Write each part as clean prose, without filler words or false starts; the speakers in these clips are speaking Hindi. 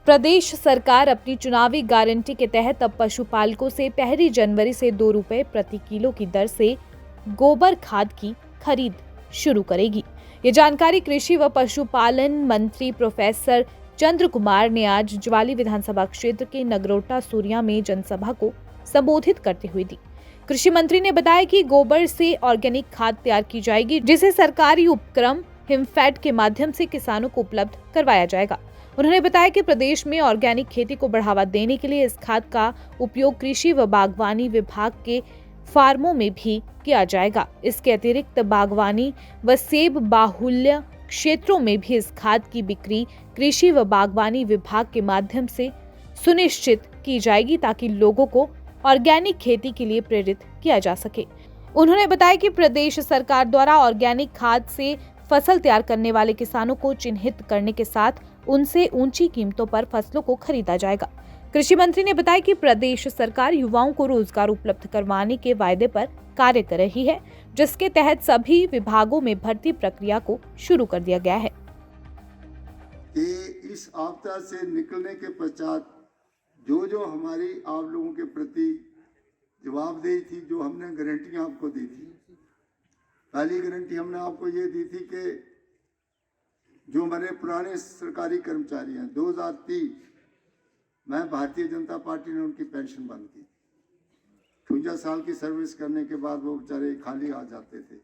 प्रदेश सरकार अपनी चुनावी गारंटी के तहत अब पशुपालकों से 1 जनवरी से 2 रुपए प्रति किलो की दर से गोबर खाद की खरीद शुरू करेगी। ये जानकारी कृषि व पशुपालन मंत्री प्रोफेसर चंद्र कुमार ने आज ज्वाली विधानसभा क्षेत्र के नगरोटा सूरिया में जनसभा को संबोधित करते हुए दी। कृषि मंत्री ने बताया कि गोबर से ऑर्गेनिक खाद तैयार की जाएगी, जिसे सरकारी उपक्रम हिमफेड के माध्यम से किसानों को उपलब्ध करवाया जाएगा। उन्होंने बताया कि प्रदेश में ऑर्गेनिक खेती को बढ़ावा देने के लिए इस खाद का उपयोग कृषि व बागवानी विभाग के फार्मों में भी किया जाएगा। इसके अतिरिक्त बागवानी व सेब बाहुल्य क्षेत्रों में भी इस खाद की बिक्री कृषि व बागवानी विभाग के माध्यम से सुनिश्चित की जाएगी, ताकि लोगों को ऑर्गेनिक खेती के लिए प्रेरित किया जा सके। उन्होंने बताया कि प्रदेश सरकार द्वारा ऑर्गेनिक खाद से फसल तैयार करने वाले किसानों को चिन्हित करने के साथ उनसे ऊंची कीमतों पर फसलों को खरीदा जाएगा। कृषि मंत्री ने बताया कि प्रदेश सरकार युवाओं को रोजगार उपलब्ध करवाने के वायदे पर कार्य कर रही है, जिसके तहत सभी विभागों में भर्ती प्रक्रिया को शुरू कर दिया गया है। कि इस आपदा से निकलने के पश्चात जो हमारी आप लोगों के प्रति जवाबदेही थी, जो हमने गारंटियां आपको दी थी, पहली गारंटी हमने आपको ये दी थी कि जो हमारे पुराने सरकारी कर्मचारी हैं, 2003 में भारतीय जनता पार्टी ने उनकी पेंशन बंद की। 52 साल की सर्विस करने के बाद वो बेचारे खाली आ जाते थे,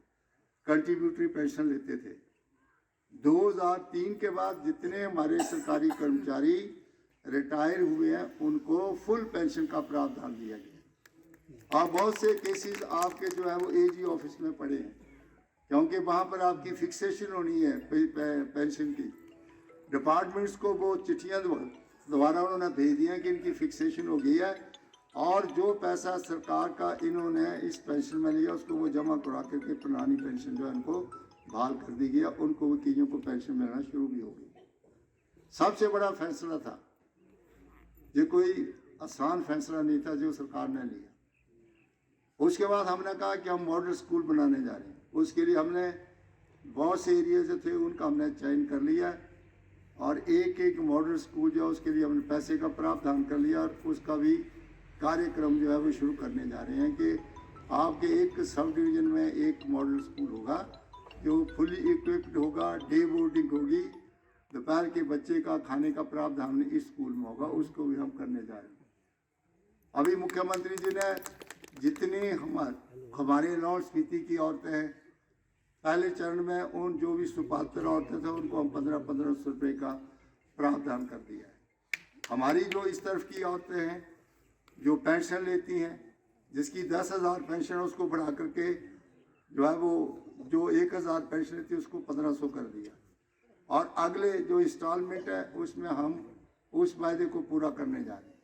कंट्रीब्यूटरी पेंशन लेते थे। 2003 के बाद जितने हमारे सरकारी कर्मचारी रिटायर हुए हैं, उनको फुल पेंशन का प्रावधान दिया गया। और बहुत से केसेस आपके जो है वो एजी ऑफिस में पड़े हैं, क्योंकि वहाँ पर आपकी फिक्सेशन होनी है पेंशन की। डिपार्टमेंट्स को वो चिट्ठियाँ दोबारा उन्होंने भेज दी हैं कि इनकी फिक्सेशन हो गई है, और जो पैसा सरकार का इन्होंने इस पेंशन में लिया उसको वो जमा करा करके पुरानी पेंशन जो है उनको बहाल कर दी गई, उनको वकीलों को पेंशन मिलना शुरू भी हो गई। सबसे बड़ा फैसला था, ये कोई आसान फैसला नहीं था जो सरकार ने लिया। उसके बाद हमने कहा कि हम मॉडल स्कूल बनाने जा रहे हैं। उसके लिए हमने बहुत से एरिया जो थे उनका हमने चयन कर लिया, और एक मॉडल स्कूल जो है उसके लिए हमने पैसे का प्रावधान कर लिया, और उसका भी कार्यक्रम जो है वो शुरू करने जा रहे हैं कि आपके एक सब डिवीज़न में एक मॉडल स्कूल होगा जो फुली इक्विप्ड होगा, डे बोर्डिंग होगी, दोपहर के बच्चे का खाने का प्रावधान इस स्कूल में होगा, उसको भी हम करने जा रहे हैं। अभी मुख्यमंत्री जी ने जितनी हमारे लाहौल स्पीति की औरतें हैं, पहले चरण में उन जो भी सुपात्र औरतें थे उनको हम 1500 रुपये का प्रावधान कर दिया है। हमारी जो इस तरफ की औरतें हैं जो पेंशन लेती हैं, जिसकी 10,000 पेंशन है, उसको बढ़ा करके जो है वो जो 1,000 पेंशन लेती है उसको 1500 कर दिया, और अगले जो इंस्टॉलमेंट है उसमें हम उस वायदे को पूरा करने जा रहे हैं।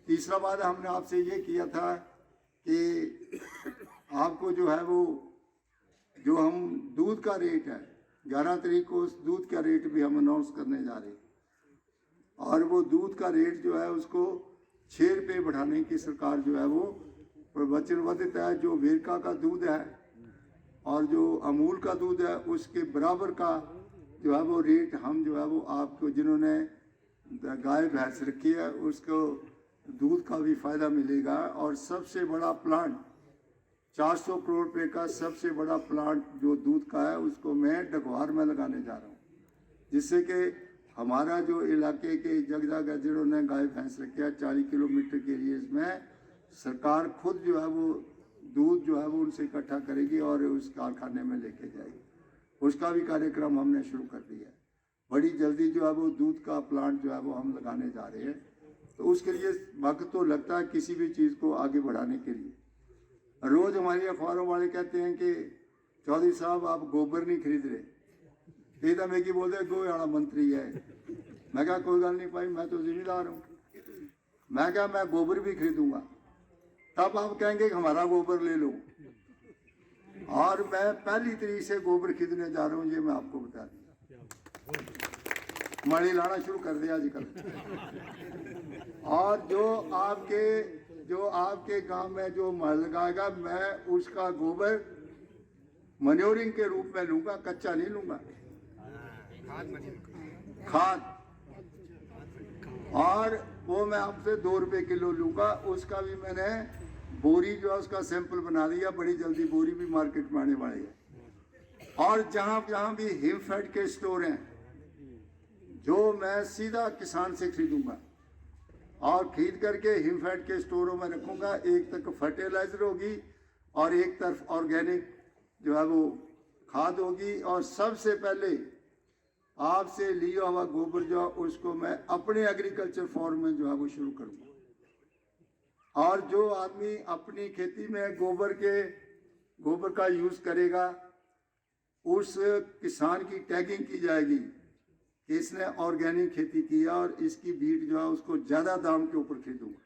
तीसरा वादा हमने आपसे ये किया था कि आपको जो है वो जो हम दूध का रेट है 11 तारीख को उस दूध का रेट भी हम अनाउंस करने जा रहे हैं, और वो दूध का रेट जो है उसको 6 रुपये बढ़ाने की सरकार जो है वो वचनबद्ध है। जो वेरका का दूध है और जो अमूल का दूध है उसके बराबर का जो है वो रेट हम जो है वो आपको जिन्होंने गाय भैंस रखी है उसको दूध का भी फ़ायदा मिलेगा। और सबसे बड़ा प्लांट 400 करोड़ रुपये का सबसे बड़ा प्लांट जो दूध का है उसको मैं डगवार में लगाने जा रहा हूँ, जिससे कि हमारा जो इलाके के जगह जिन्होंने गाय भैंस रखे है 40 किलोमीटर के एरिएज में सरकार खुद जो है वो दूध जो है वो उनसे इकट्ठा करेगी और उस कारखाने में लेके जाएगी। उसका भी कार्यक्रम हमने शुरू कर दिया है। बड़ी जल्दी जो है वो दूध का प्लांट जो है वो हम लगाने जा रहे हैं। तो उसके लिए वक्त तो लगता है किसी भी चीज़ को आगे बढ़ाने के लिए। रोज़ हमारी अखबारों वाले कहते हैं कि चौधरी साहब आप गोबर नहीं खरीद रहे, एकदम एक ही बोलते गो वाला मंत्री है। मैं कहा कोई गल नहीं भाई, मैं तो जिम्मेदार हूँ। मैं कहा मैं गोबर भी खरीदूंगा, तब आप कहेंगे कि हमारा गोबर ले लो। और मैं 1 तारीख से गोबर खरीदने जा रहा हूँ, ये मैं आपको बता दूँ। मड़ी लाना शुरू कर दिया आजकल। और जो आपके गांव में जो मल लगाएगा मैं उसका गोबर मन्योरिंग के रूप में लूंगा, कच्चा नहीं लूंगा। और वो मैं आपसे 2 रुपये किलो लूँगा। उसका भी मैंने बोरी जो है उसका सैंपल बना दिया, बड़ी जल्दी बोरी भी मार्केट में आने वाली है। और जहाँ जहाँ भी हिमफेड के स्टोर हैं जो मैं सीधा किसान से खरीदूंगा और खरीद करके हिमफेड के स्टोरों में रखूंगा। एक तरफ फर्टिलाइजर होगी और एक तरफ ऑर्गेनिक जो है वो खाद होगी। और सबसे पहले आपसे लिया हुआ गोबर जो है उसको मैं अपने एग्रीकल्चर फार्म में जो है वो शुरू करूंगा। और जो आदमी अपनी खेती में गोबर का यूज करेगा उस किसान की टैगिंग की जाएगी कि इसने ऑर्गेनिक खेती किया और इसकी बीट जो है उसको ज्यादा दाम के ऊपर खरीदूंगा।